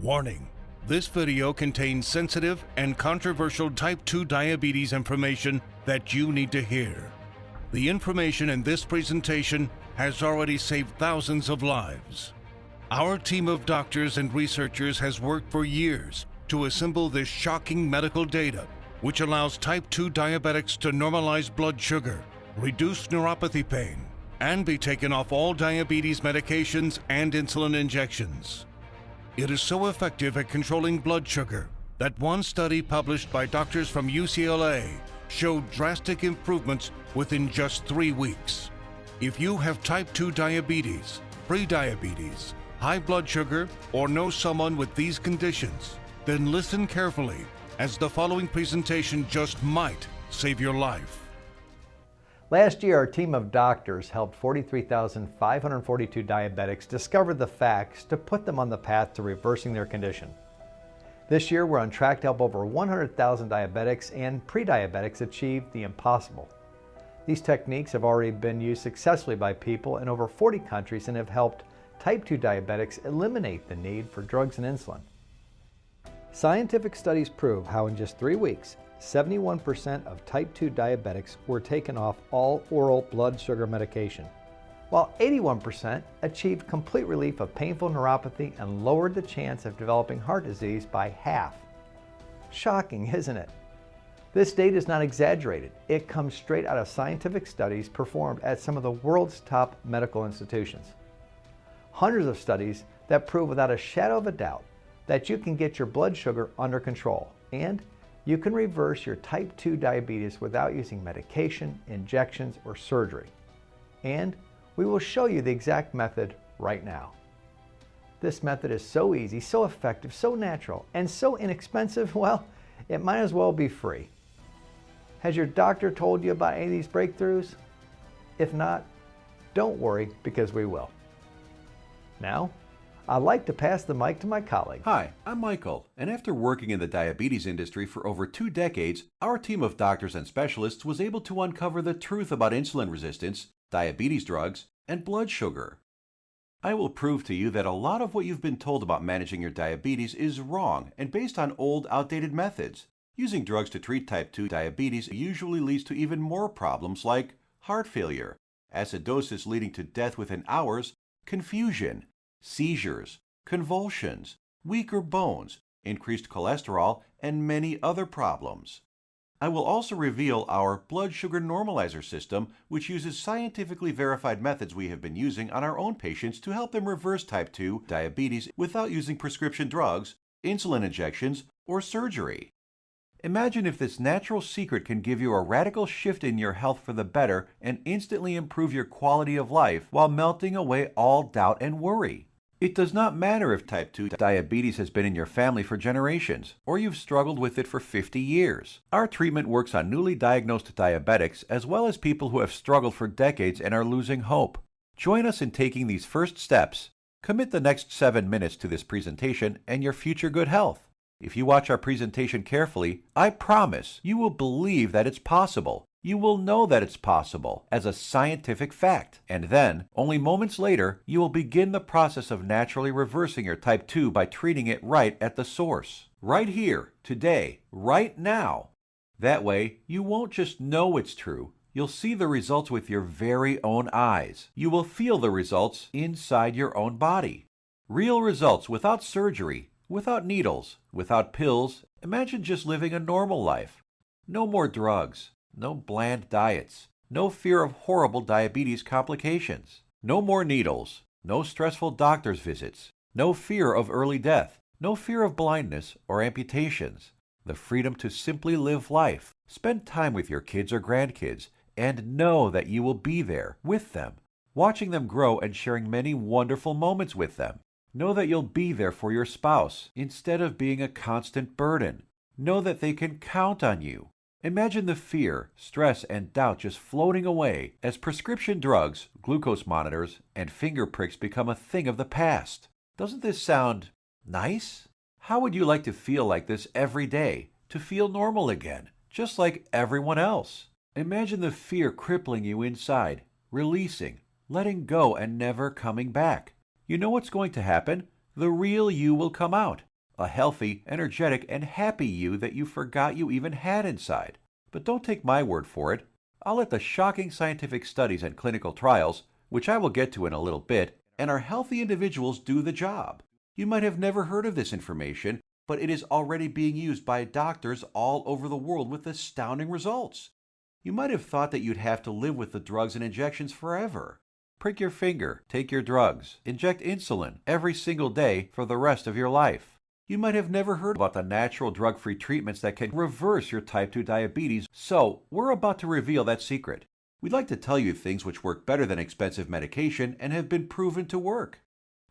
Warning: this video contains sensitive and controversial type 2 diabetes information that you need to hear. The information in this presentation has already saved thousands of lives. Our team of doctors and researchers has worked for years to assemble this shocking medical data, which allows type 2 diabetics to normalize blood sugar, reduce neuropathy pain, and be taken off all diabetes medications and insulin injections. It is so effective at controlling blood sugar that one study published by doctors from UCLA showed drastic improvements within just 3 weeks. If you have type 2 diabetes, prediabetes, high blood sugar, or know someone with these conditions, then listen carefully, as the following presentation just might save your life. Last year, our team of doctors helped 43,542 diabetics discover the facts to put them on the path to reversing their condition. This year, we're on track to help over 100,000 diabetics and pre-diabetics achieve the impossible. These techniques have already been used successfully by people in over 40 countries and have helped type 2 diabetics eliminate the need for drugs and insulin. Scientific studies prove how in just 3 weeks, 71% of type 2 diabetics were taken off all oral blood sugar medication, while 81% achieved complete relief of painful neuropathy and lowered the chance of developing heart disease by half. Shocking, isn't it? This data is not exaggerated. It comes straight out of scientific studies performed at some of the world's top medical institutions. Hundreds of studies that prove without a shadow of a doubt that you can get your blood sugar under control, and you can reverse your type 2 diabetes without using medication, injections, or surgery. And we will show you the exact method right now. This method is so easy, so effective, so natural, and so inexpensive, well, it might as well be free. Has your doctor told you about any of these breakthroughs? If not, don't worry, because we will. Now, I'd like to pass the mic to my colleague. Hi, I'm Michael, and after working in the diabetes industry for over 2 decades, our team of doctors and specialists was able to uncover the truth about insulin resistance, diabetes drugs, and blood sugar. I will prove to you that a lot of what you've been told about managing your diabetes is wrong and based on old, outdated methods. Using drugs to treat type 2 diabetes usually leads to even more problems like heart failure, acidosis leading to death within hours, confusion, seizures, convulsions, weaker bones, increased cholesterol, and many other problems. I will also reveal our blood sugar normalizer system, which uses scientifically verified methods we have been using on our own patients to help them reverse type 2 diabetes without using prescription drugs, insulin injections, or surgery. Imagine if this natural secret can give you a radical shift in your health for the better and instantly improve your quality of life while melting away all doubt and worry. It does not matter if type 2 diabetes has been in your family for generations, or you've struggled with it for 50 years. Our treatment works on newly diagnosed diabetics as well as people who have struggled for decades and are losing hope. Join us in taking these first steps. Commit the next 7 minutes to this presentation and your future good health. If you watch our presentation carefully, I promise you will believe that it's possible. You will know that it's possible as a scientific fact. And then, only moments later, you will begin the process of naturally reversing your type 2 by treating it right at the source. Right here, today, right now. That way, you won't just know it's true. You'll see the results with your very own eyes. You will feel the results inside your own body. Real results without surgery, without needles, without pills. Imagine just living a normal life. No more drugs. No bland diets, no fear of horrible diabetes complications, no more needles, no stressful doctor's visits, no fear of early death, no fear of blindness or amputations, the freedom to simply live life, spend time with your kids or grandkids, and know that you will be there with them, watching them grow and sharing many wonderful moments with them. Know that you'll be there for your spouse instead of being a constant burden. Know that they can count on you. Imagine the fear, stress, and doubt just floating away as prescription drugs, glucose monitors, and finger pricks become a thing of the past. Doesn't this sound nice? How would you like to feel like this every day? To feel normal again, just like everyone else? Imagine the fear crippling you inside, releasing, letting go, and never coming back. You know what's going to happen? The real you will come out. a healthy, energetic, and happy you that you forgot you even had inside. But don't take my word for it. I'll let the shocking scientific studies and clinical trials, which I will get to in a little bit, and our healthy individuals do the job. You might have never heard of this information, but it is already being used by doctors all over the world with astounding results. You might have thought that you'd have to live with the drugs and injections forever. Prick your finger, take your drugs, inject insulin every single day for the rest of your life. You might have never heard about the natural drug-free treatments that can reverse your type 2 diabetes, so we're about to reveal that secret. We'd like to tell you things which work better than expensive medication and have been proven to work.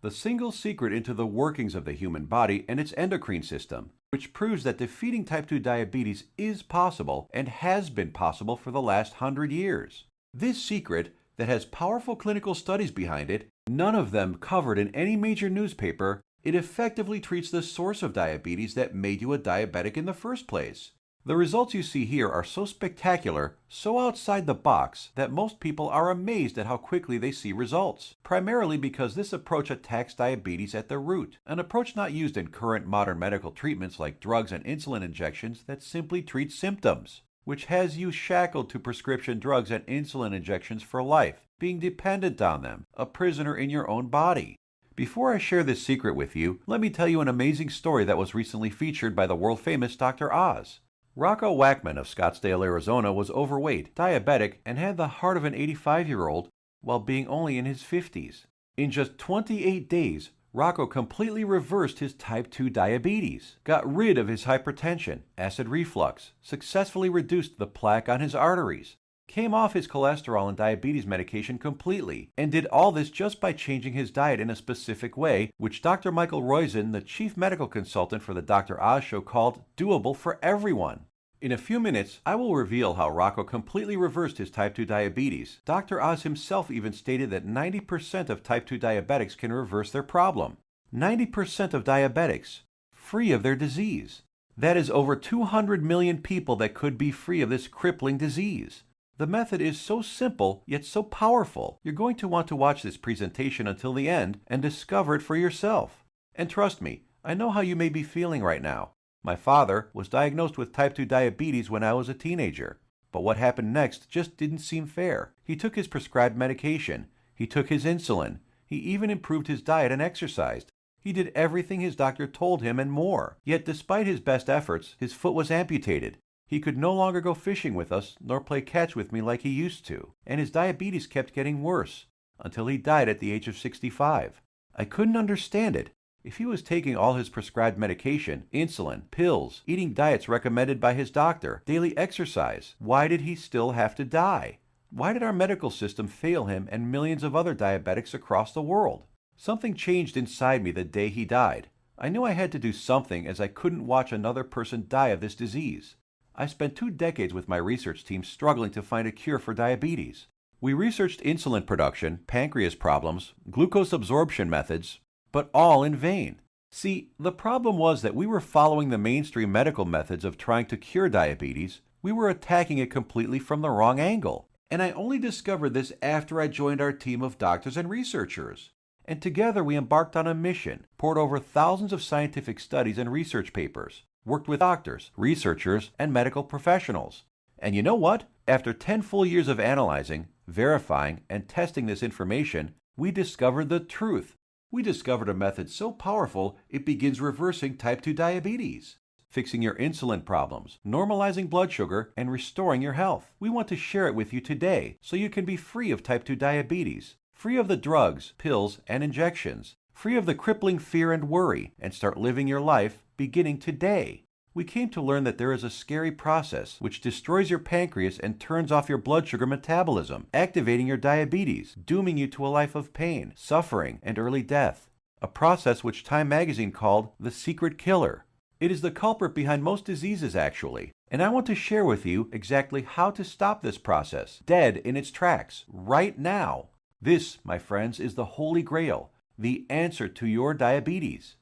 The single secret into the workings of the human body and its endocrine system, which proves that defeating type 2 diabetes is possible and has been possible for the last 100 years. This secret, that has powerful clinical studies behind it, none of them covered in any major newspaper, it effectively treats the source of diabetes that made you a diabetic in the first place. The results you see here are so spectacular, so outside the box, that most people are amazed at how quickly they see results, primarily because this approach attacks diabetes at the root, an approach not used in current modern medical treatments like drugs and insulin injections that simply treat symptoms, which has you shackled to prescription drugs and insulin injections for life, being dependent on them, a prisoner in your own body. Before I share this secret with you, let me tell you an amazing story that was recently featured by the world-famous Dr. Oz. Rocco Wackman of Scottsdale, Arizona was overweight, diabetic, and had the heart of an 85-year-old while being only in his 50s. In just 28 days, Rocco completely reversed his type 2 diabetes, got rid of his hypertension, acid reflux, successfully reduced the plaque on his arteries, came off his cholesterol and diabetes medication completely, and did all this just by changing his diet in a specific way, which Dr. Michael Roizen, the chief medical consultant for the Dr. Oz Show, called doable for everyone. In a few minutes, I will reveal how Rocco completely reversed his type 2 diabetes. Dr. Oz himself even stated that 90% of type 2 diabetics can reverse their problem. 90% of diabetics, free of their disease. That is over 200 million people that could be free of this crippling disease. The method is so simple, yet so powerful. You're going to want to watch this presentation until the end and discover it for yourself. And trust me, I know how you may be feeling right now. My father was diagnosed with type 2 diabetes when I was a teenager. But what happened next just didn't seem fair. He took his prescribed medication. He took his insulin. He even improved his diet and exercised. He did everything his doctor told him and more. Yet despite his best efforts, his foot was amputated. He could no longer go fishing with us nor play catch with me like he used to, and his diabetes kept getting worse, until he died at the age of 65. I couldn't understand it. If he was taking all his prescribed medication, insulin, pills, eating diets recommended by his doctor, daily exercise, why did he still have to die? Why did our medical system fail him and millions of other diabetics across the world? Something changed inside me the day he died. I knew I had to do something, as I couldn't watch another person die of this disease. I spent 2 decades with my research team struggling to find a cure for diabetes. We researched insulin production, pancreas problems, glucose absorption methods, but all in vain. See, the problem was that we were following the mainstream medical methods of trying to cure diabetes. We were attacking it completely from the wrong angle. And I only discovered this after I joined our team of doctors and researchers. And together we embarked on a mission, poured over thousands of scientific studies and research papers, worked with doctors, researchers, and medical professionals. And you know what? After 10 full years of analyzing, verifying, and testing this information, we discovered the truth. We discovered a method so powerful it begins reversing type 2 diabetes, fixing your insulin problems, normalizing blood sugar, and restoring your health. We want to share it with you today so you can be free of type 2 diabetes, free of the drugs, pills, and injections, free of the crippling fear and worry, and start living your life beginning today. We came to learn that there is a scary process which destroys your pancreas and turns off your blood sugar metabolism, activating your diabetes, dooming you to a life of pain, suffering, and early death. A process which Time magazine called the secret killer. It is the culprit behind most diseases, actually. And I want to share with you exactly how to stop this process, dead in its tracks, right now. This, my friends, is the Holy Grail, the answer to your diabetes.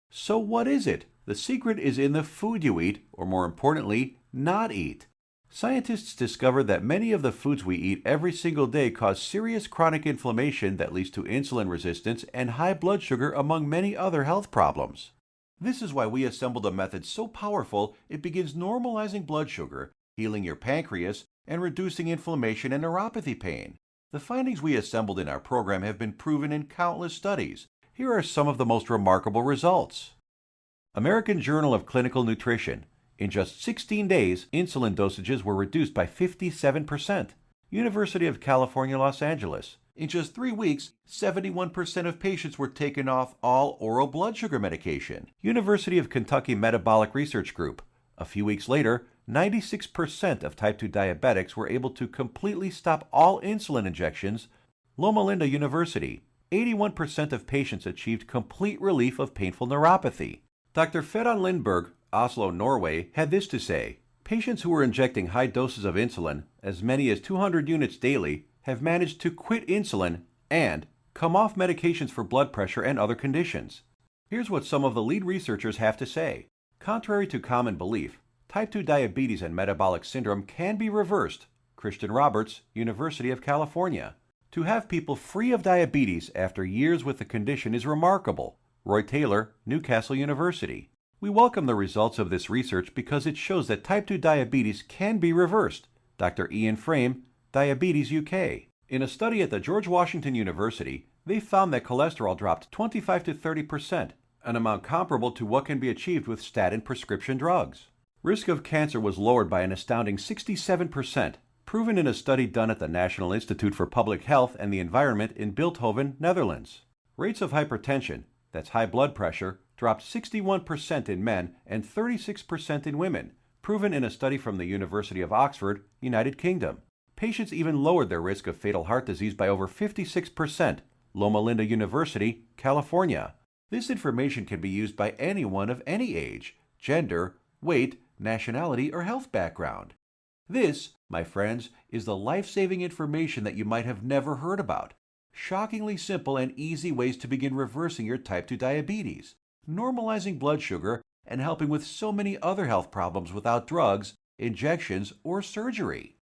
So what is it? The secret is in the food you eat, or more importantly, not eat. Scientists discovered that many of the foods we eat every single day cause serious chronic inflammation that leads to insulin resistance and high blood sugar, among many other health problems. This is why we assembled a method so powerful it begins normalizing blood sugar, healing your pancreas, and reducing inflammation and neuropathy pain. The findings we assembled in our program have been proven in countless studies. Here are some of the most remarkable results. American Journal of Clinical Nutrition. In just 16 days, insulin dosages were reduced by 57%. University of California, Los Angeles. In just 3 weeks, 71% of patients were taken off all oral blood sugar medication. University of Kentucky Metabolic Research Group. A few weeks later, 96% of type 2 diabetics were able to completely stop all insulin injections. Loma Linda University. 81% of patients achieved complete relief of painful neuropathy. Dr. Ferran Lindberg, Oslo, Norway, had this to say: patients who were injecting high doses of insulin, as many as 200 units daily, have managed to quit insulin and come off medications for blood pressure and other conditions. Here's what some of the lead researchers have to say. Contrary to common belief, type 2 diabetes and metabolic syndrome can be reversed. Christian Roberts, University of California. To have people free of diabetes after years with the condition is remarkable. Roy Taylor, Newcastle University. We welcome the results of this research because it shows that type 2 diabetes can be reversed. Dr. Ian Frame, Diabetes UK. In a study at the George Washington University, they found that cholesterol dropped 25 to 30%, an amount comparable to what can be achieved with statin prescription drugs. Risk of cancer was lowered by an astounding 67%, proven in a study done at the National Institute for Public Health and the Environment in Bilthoven, Netherlands. Rates of hypertension, that's high blood pressure, dropped 61% in men and 36% in women, proven in a study from the University of Oxford, United Kingdom. Patients even lowered their risk of fatal heart disease by over 56%, Loma Linda University, California. This information can be used by anyone of any age, gender, weight, nationality, or health background. This, my friends, is the life-saving information that you might have never heard about. Shockingly simple and easy ways to begin reversing your type 2 diabetes, normalizing blood sugar, and helping with so many other health problems without drugs, injections, or surgery.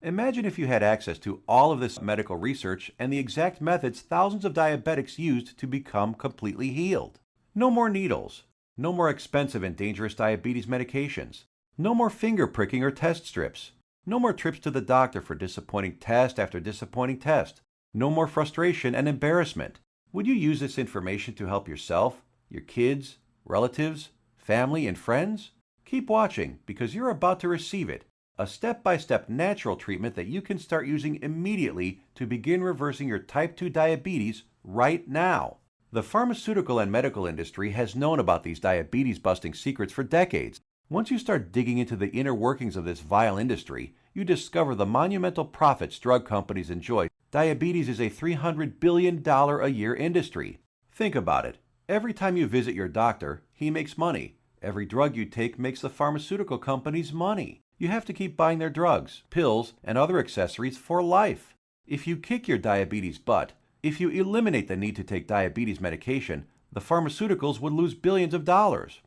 Imagine if you had access to all of this medical research and the exact methods thousands of diabetics used to become completely healed. No more needles. No more expensive and dangerous diabetes medications. No more finger pricking or test strips. No more trips to the doctor for disappointing test after disappointing test. No more frustration and embarrassment. Would you use this information to help yourself, your kids, relatives, family, and friends? Keep watching because you're about to receive it. A step-by-step natural treatment that you can start using immediately to begin reversing your type 2 diabetes right now. The pharmaceutical and medical industry has known about these diabetes-busting secrets for decades. Once you start digging into the inner workings of this vile industry, you discover the monumental profits drug companies enjoy. Diabetes is a $300 billion a year industry. Think about it. Every time you visit your doctor, he makes money. Every drug you take makes the pharmaceutical companies money. You have to keep buying their drugs, pills, and other accessories for life. If you kick your diabetes butt, if you eliminate the need to take diabetes medication, the pharmaceuticals would lose billions of dollars.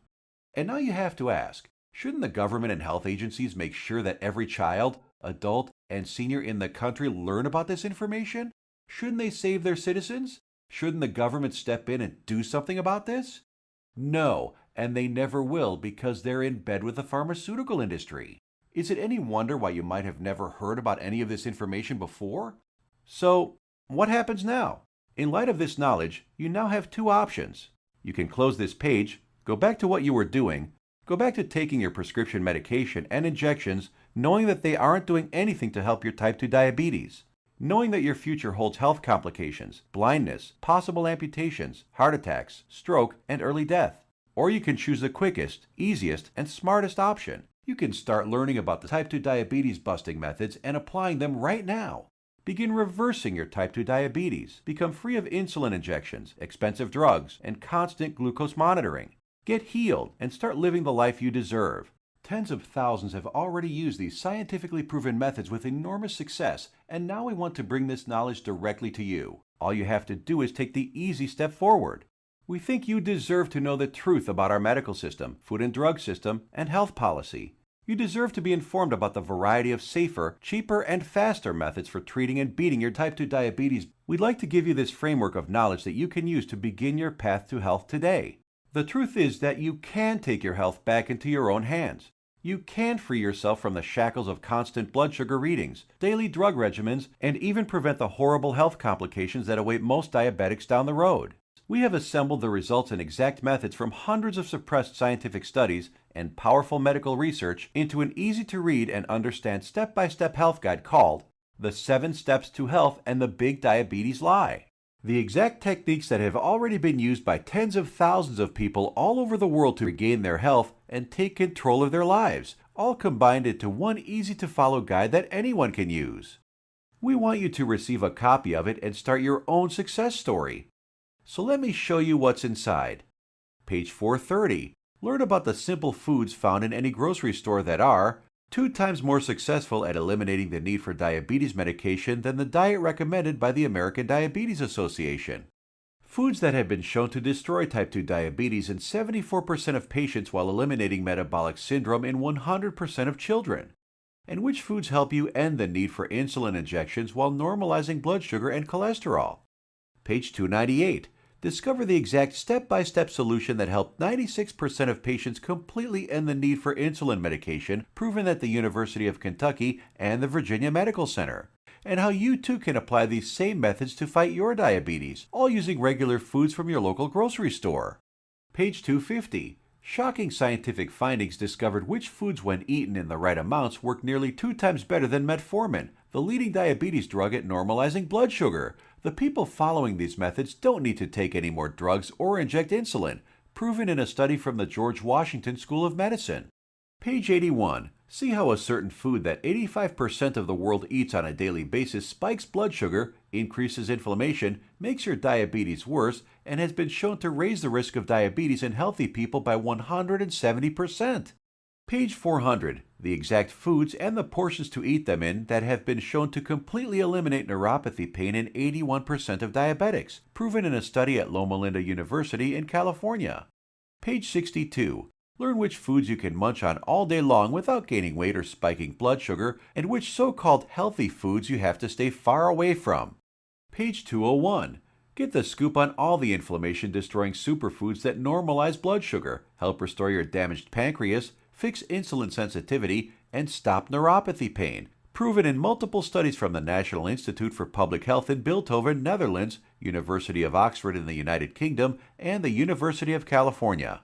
And now you have to ask, shouldn't the government and health agencies make sure that every child, adult, and senior in the country learn about this information? Shouldn't they save their citizens? Shouldn't the government step in and do something about this? No, and they never will because they're in bed with the pharmaceutical industry. Is it any wonder why you might have never heard about any of this information before? So, what happens now? In light of this knowledge, you now have two options. You can close this page, go back to what you were doing, go back to taking your prescription medication and injections, knowing that they aren't doing anything to help your type 2 diabetes, knowing that your future holds health complications, blindness, possible amputations, heart attacks, stroke, and early death. Or you can choose the quickest, easiest, and smartest option. You can start learning about the type 2 diabetes busting methods and applying them right now. Begin reversing your type 2 diabetes. Become free of insulin injections, expensive drugs, and constant glucose monitoring. Get healed and start living the life you deserve. Tens of thousands have already used these scientifically proven methods with enormous success, and now we want to bring this knowledge directly to you. All you have to do is take the easy step forward. We think you deserve to know the truth about our medical system, food and drug system, and health policy. You deserve to be informed about the variety of safer, cheaper, and faster methods for treating and beating your type 2 diabetes. We'd like to give you this framework of knowledge that you can use to begin your path to health today. The truth is that you can take your health back into your own hands. You can free yourself from the shackles of constant blood sugar readings, daily drug regimens, and even prevent the horrible health complications that await most diabetics down the road. We have assembled the results and exact methods from hundreds of suppressed scientific studies and powerful medical research into an easy-to-read and understand step-by-step health guide called The 7 Steps to Health and the Big Diabetes Lie. The exact techniques that have already been used by tens of thousands of people all over the world to regain their health and take control of their lives, all combined into one easy-to-follow guide that anyone can use. We want you to receive a copy of it and start your own success story. So let me show you what's inside. Page 430. Learn about the simple foods found in any grocery store that are 2 times more successful at eliminating the need for diabetes medication than the diet recommended by the American Diabetes Association. Foods that have been shown to destroy type 2 diabetes in 74% of patients while eliminating metabolic syndrome in 100% of children. And which foods help you end the need for insulin injections while normalizing blood sugar and cholesterol. Page 298. Discover the exact step-by-step solution that helped 96% of patients completely end the need for insulin medication, proven at the University of Kentucky and the Virginia Medical Center, and how you too can apply these same methods to fight your diabetes, all using regular foods from your local grocery store. Page 250. Shocking scientific findings discovered which foods when eaten in the right amounts work nearly 2 times better than metformin, the leading diabetes drug at normalizing blood sugar. The people following these methods don't need to take any more drugs or inject insulin, proven in a study from the George Washington School of Medicine. Page 81. See how a certain food that 85% of the world eats on a daily basis spikes blood sugar, increases inflammation, makes your diabetes worse, and has been shown to raise the risk of diabetes in healthy people by 170%. Page 400. The exact foods and the portions to eat them in that have been shown to completely eliminate neuropathy pain in 81% of diabetics, proven in a study at Loma Linda University in California. Page 62. Learn which foods you can munch on all day long without gaining weight or spiking blood sugar, and which so-called healthy foods you have to stay far away from. Page 201. Get the scoop on all the inflammation-destroying superfoods that normalize blood sugar, help restore your damaged pancreas, fix insulin sensitivity, and stop neuropathy pain, proven in multiple studies from the National Institute for Public Health in Bilthoven, Netherlands, University of Oxford in the United Kingdom, and the University of California.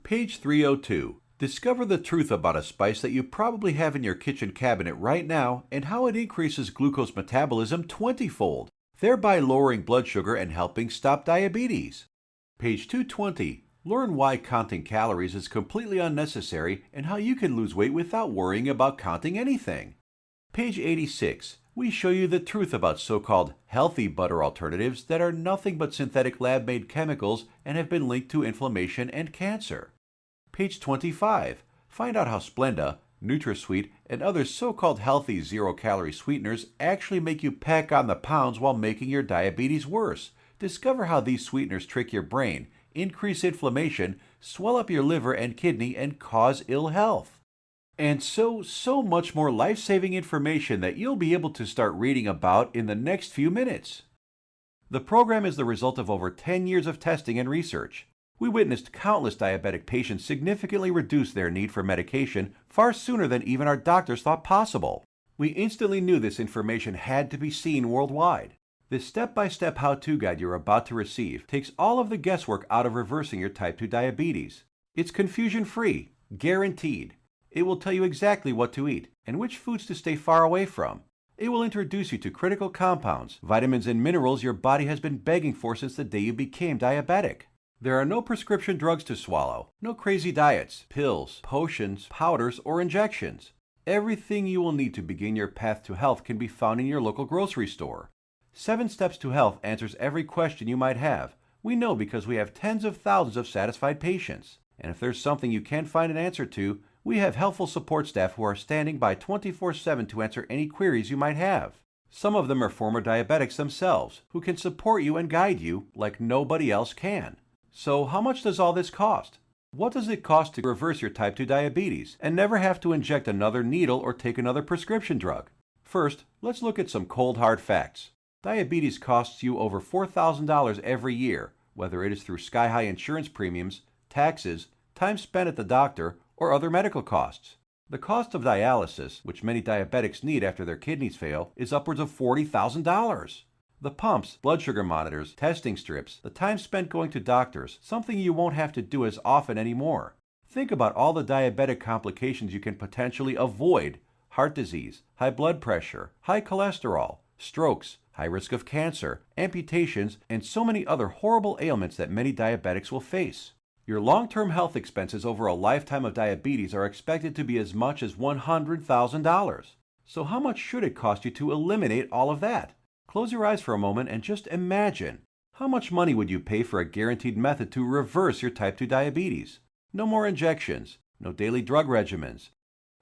Page 302. Discover the truth about a spice that you probably have in your kitchen cabinet right now and how it increases glucose metabolism 20-fold, thereby lowering blood sugar and helping stop diabetes. Page 220. Learn why counting calories is completely unnecessary and how you can lose weight without worrying about counting anything. Page 86. We show you the truth about so-called healthy butter alternatives that are nothing but synthetic lab-made chemicals and have been linked to inflammation and cancer. Page 25. Find out how Splenda, NutraSweet, and other so-called healthy zero-calorie sweeteners actually make you pack on the pounds while making your diabetes worse. Discover how these sweeteners trick your brain, increase inflammation, swell up your liver and kidney, and cause ill health. And so much more life-saving information that you'll be able to start reading about in the next few minutes. The program is the result of over 10 years of testing and research. We witnessed countless diabetic patients significantly reduce their need for medication far sooner than even our doctors thought possible. We instantly knew this information had to be seen worldwide. This step-by-step how-to guide you're about to receive takes all of the guesswork out of reversing your type 2 diabetes. It's confusion-free, guaranteed. It will tell you exactly what to eat and which foods to stay far away from. It will introduce you to critical compounds, vitamins and minerals your body has been begging for since the day you became diabetic. There are no prescription drugs to swallow, no crazy diets, pills, potions, powders, or injections. Everything you will need to begin your path to health can be found in your local grocery store. 7 Steps to Health answers every question you might have. We know because we have tens of thousands of satisfied patients. And if there's something you can't find an answer to, we have helpful support staff who are standing by 24/7 to answer any queries you might have. Some of them are former diabetics themselves, who can support you and guide you like nobody else can. So how much does all this cost? What does it cost to reverse your type 2 diabetes and never have to inject another needle or take another prescription drug? First, let's look at some cold hard facts. Diabetes costs you over $4,000 every year, whether it is through sky-high insurance premiums, taxes, time spent at the doctor, or other medical costs. The cost of dialysis, which many diabetics need after their kidneys fail, is upwards of $40,000. The pumps, blood sugar monitors, testing strips, the time spent going to doctors, something you won't have to do as often anymore. Think about all the diabetic complications you can potentially avoid: heart disease, high blood pressure, high cholesterol, strokes, high risk of cancer, amputations, and so many other horrible ailments that many diabetics will face. Your long-term health expenses over a lifetime of diabetes are expected to be as much as $100,000. So how much should it cost you to eliminate all of that? Close your eyes for a moment and just imagine. How much money would you pay for a guaranteed method to reverse your type 2 diabetes? No more injections, no daily drug regimens.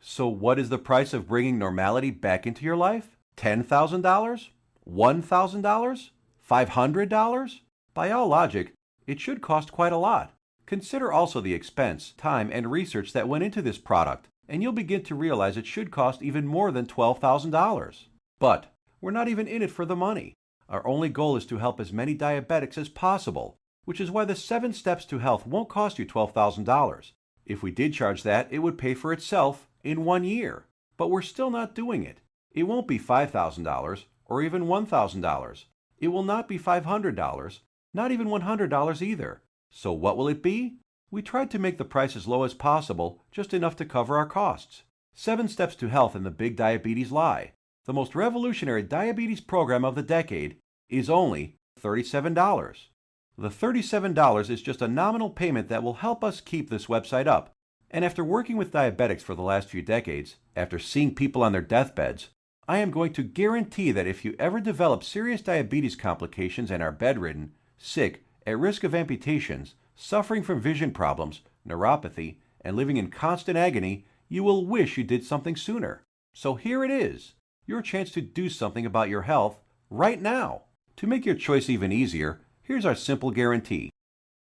So what is the price of bringing normality back into your life? $10,000? $1,000? $500? By all logic, it should cost quite a lot. Consider also the expense, time, and research that went into this product, and you'll begin to realize it should cost even more than $12,000. But we're not even in it for the money. Our only goal is to help as many diabetics as possible, which is why the 7 Steps to Health won't cost you $12,000. If we did charge that, it would pay for itself in 1 year. But we're still not doing it. It won't be $5,000 or even $1,000. It will not be $500, not even $100 either. So what will it be? We tried to make the price as low as possible, just enough to cover our costs. 7 Steps to Health and the Big Diabetes Lie, the most revolutionary diabetes program of the decade, is only $37. The $37 is just a nominal payment that will help us keep this website up. And after working with diabetics for the last few decades, after seeing people on their deathbeds, I am going to guarantee that if you ever develop serious diabetes complications and are bedridden, sick, at risk of amputations, suffering from vision problems, neuropathy, and living in constant agony, you will wish you did something sooner. So here it is, your chance to do something about your health right now. To make your choice even easier, here's our simple guarantee.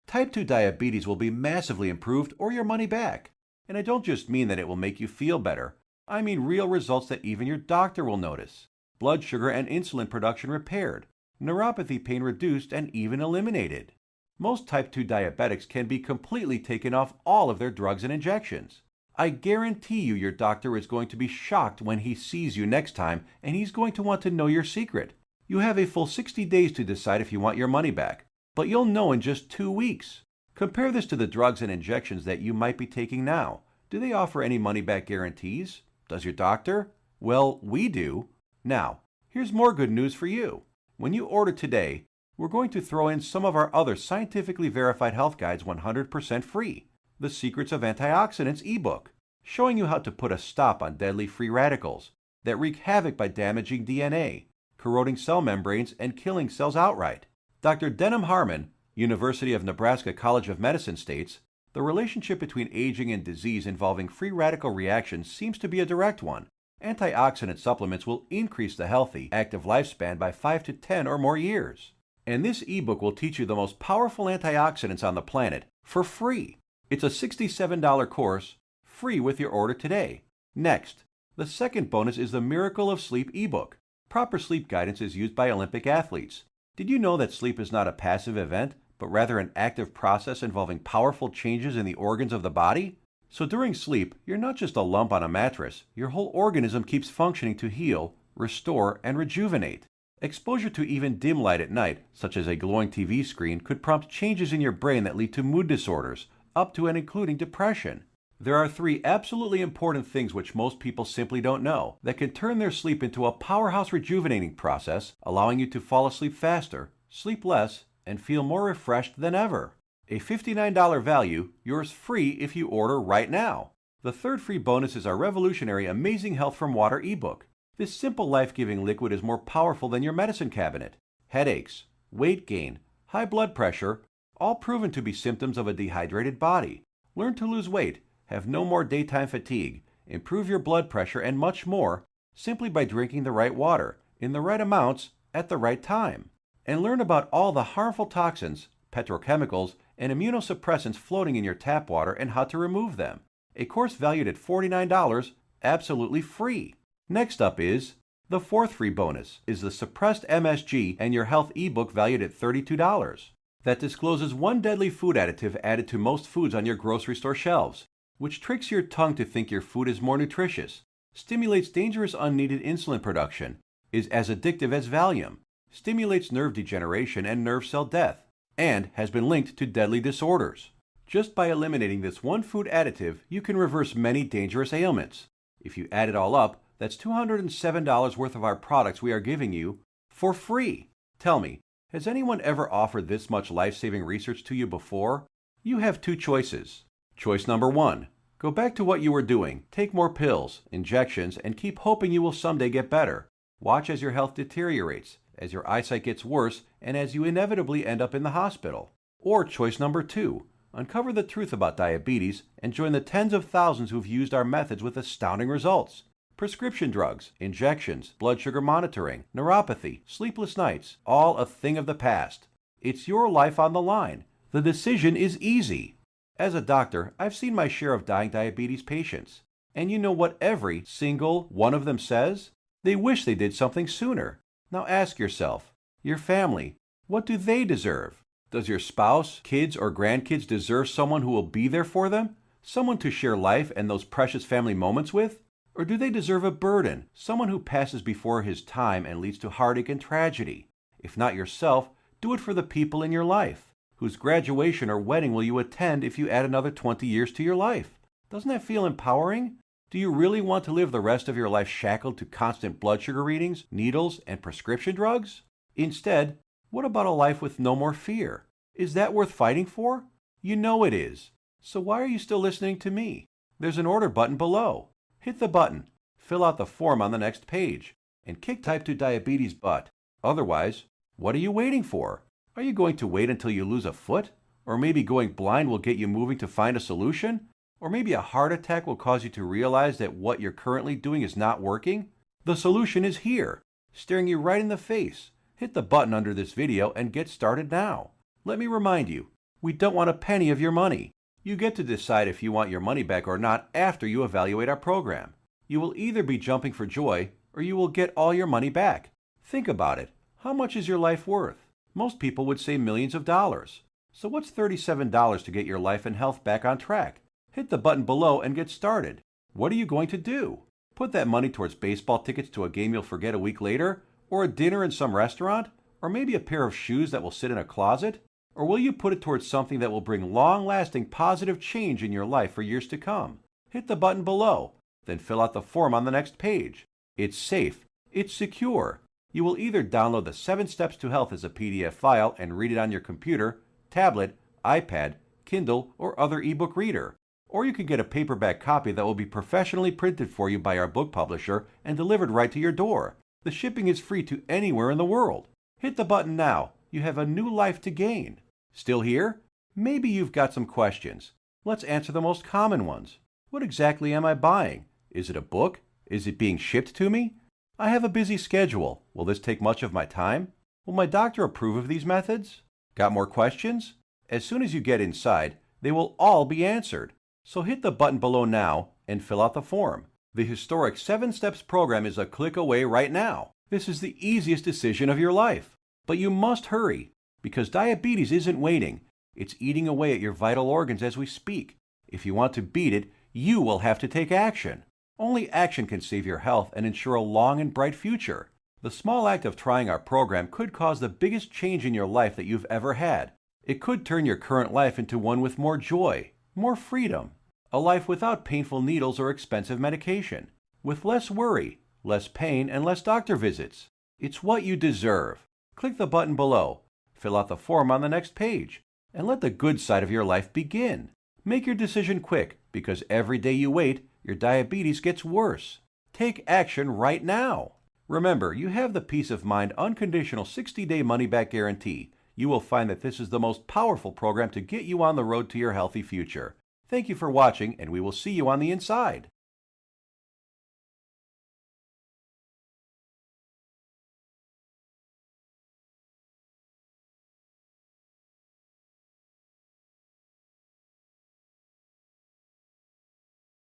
Type 2 diabetes will be massively improved or your money back. And I don't just mean that it will make you feel better. I mean real results that even your doctor will notice. Blood sugar and insulin production repaired, neuropathy pain reduced and even eliminated. Most type 2 diabetics can be completely taken off all of their drugs and injections. I guarantee you your doctor is going to be shocked when he sees you next time, and he's going to want to know your secret. You have a full 60 days to decide if you want your money back, but you'll know in just 2 weeks. Compare this to the drugs and injections that you might be taking now. Do they offer any money-back guarantees? Does your doctor? Well, we do. Now, here's more good news for you. When you order today, we're going to throw in some of our other scientifically verified health guides 100% free. The Secrets of Antioxidants ebook, showing you how to put a stop on deadly free radicals that wreak havoc by damaging DNA, corroding cell membranes, and killing cells outright. Dr. Denham Harmon, University of Nebraska College of Medicine, states, the relationship between aging and disease involving free radical reactions seems to be a direct one. Antioxidant supplements will increase the healthy, active lifespan by 5 to 10 or more years. And this ebook will teach you the most powerful antioxidants on the planet for free. It's a $67 course, free with your order today. Next, the second bonus is the Miracle of Sleep ebook. Proper sleep guidance is used by Olympic athletes. Did you know that sleep is not a passive event, but rather an active process involving powerful changes in the organs of the body? So during sleep, you're not just a lump on a mattress. Your whole organism keeps functioning to heal, restore, and rejuvenate. Exposure to even dim light at night, such as a glowing TV screen, could prompt changes in your brain that lead to mood disorders, up to and including depression. There are 3 absolutely important things which most people simply don't know that can turn their sleep into a powerhouse rejuvenating process, allowing you to fall asleep faster, sleep less, and feel more refreshed than ever. A $59 value, yours free if you order right now. The third free bonus is our revolutionary Amazing Health from Water ebook. This simple life-giving liquid is more powerful than your medicine cabinet. Headaches, weight gain, high blood pressure, all proven to be symptoms of a dehydrated body. Learn to lose weight, have no more daytime fatigue, improve your blood pressure, and much more simply by drinking the right water, in the right amounts, at the right time. And learn about all the harmful toxins, petrochemicals, and immunosuppressants floating in your tap water and how to remove them. A course valued at $49, absolutely free. Next up is the fourth free bonus, is the Suppressed MSG and Your Health ebook valued at $32. that discloses one deadly food additive added to most foods on your grocery store shelves, which tricks your tongue to think your food is more nutritious, stimulates dangerous unneeded insulin production, is as addictive as Valium, stimulates nerve degeneration and nerve cell death, and has been linked to deadly disorders. Just by eliminating this one food additive, you can reverse many dangerous ailments. If you add it all up, that's $207 worth of our products we are giving you for free. Tell me, has anyone ever offered this much life-saving research to you before? You have two choices. Choice number 1. Go back to what you were doing, take more pills, injections, and keep hoping you will someday get better. Watch as your health deteriorates, as your eyesight gets worse, and as you inevitably end up in the hospital. Or choice number 2. Uncover the truth about diabetes and join the tens of thousands who've used our methods with astounding results. Prescription drugs, injections, blood sugar monitoring, neuropathy, sleepless nights, all a thing of the past. It's your life on the line. The decision is easy. As a doctor, I've seen my share of dying diabetes patients. And you know what every single one of them says? They wish they did something sooner. Now ask yourself, your family, what do they deserve? Does your spouse, kids, or grandkids deserve someone who will be there for them? Someone to share life and those precious family moments with? Or do they deserve a burden, someone who passes before his time and leads to heartache and tragedy? If not yourself, do it for the people in your life. Whose graduation or wedding will you attend if you add another 20 years to your life? Doesn't that feel empowering? Do you really want to live the rest of your life shackled to constant blood sugar readings, needles, and prescription drugs? Instead, what about a life with no more fear? Is that worth fighting for? You know it is. So why are you still listening to me? There's an order button below. Hit the button, fill out the form on the next page, and kick type 2 diabetes butt. Otherwise, what are you waiting for? Are you going to wait until you lose a foot? Or maybe going blind will get you moving to find a solution? Or maybe a heart attack will cause you to realize that what you're currently doing is not working? The solution is here, staring you right in the face. Hit the button under this video and get started now. Let me remind you, we don't want a penny of your money. You get to decide if you want your money back or not after you evaluate our program. You will either be jumping for joy or you will get all your money back. Think about it. How much is your life worth? Most people would say millions of dollars. So what's $37 to get your life and health back on track? Hit the button below and get started. What are you going to do? Put that money towards baseball tickets to a game you'll forget a week later? Or a dinner in some restaurant? Or maybe a pair of shoes that will sit in a closet? Or will you put it towards something that will bring long-lasting positive change in your life for years to come? Hit the button below, then fill out the form on the next page. It's safe. It's secure. You will either download the 7 Steps to Health as a PDF file and read it on your computer, tablet, iPad, Kindle, or other ebook reader. Or you can get a paperback copy that will be professionally printed for you by our book publisher and delivered right to your door. The shipping is free to anywhere in the world. Hit the button now. You have a new life to gain. Still here? Maybe you've got some questions. Let's answer the most common ones. What exactly am I buying? Is it a book? Is it being shipped to me? I have a busy schedule. Will this take much of my time? Will my doctor approve of these methods? Got more questions? As soon as you get inside, they will all be answered. So hit the button below now and fill out the form. The historic 7 Steps program is a click away right now. This is the easiest decision of your life. But you must hurry, because diabetes isn't waiting. It's eating away at your vital organs as we speak. If you want to beat it, you will have to take action. Only action can save your health and ensure a long and bright future. The small act of trying our program could cause the biggest change in your life that you've ever had. It could turn your current life into one with more joy, more freedom, a life without painful needles or expensive medication, with less worry, less pain, and less doctor visits. It's what you deserve. Click the button below, fill out the form on the next page, and let the good side of your life begin. Make your decision quick, because every day you wait, your diabetes gets worse. Take action right now. Remember, you have the peace of mind unconditional 60-day money-back guarantee. You will find that this is the most powerful program to get you on the road to your healthy future. Thank you for watching, and we will see you on the inside.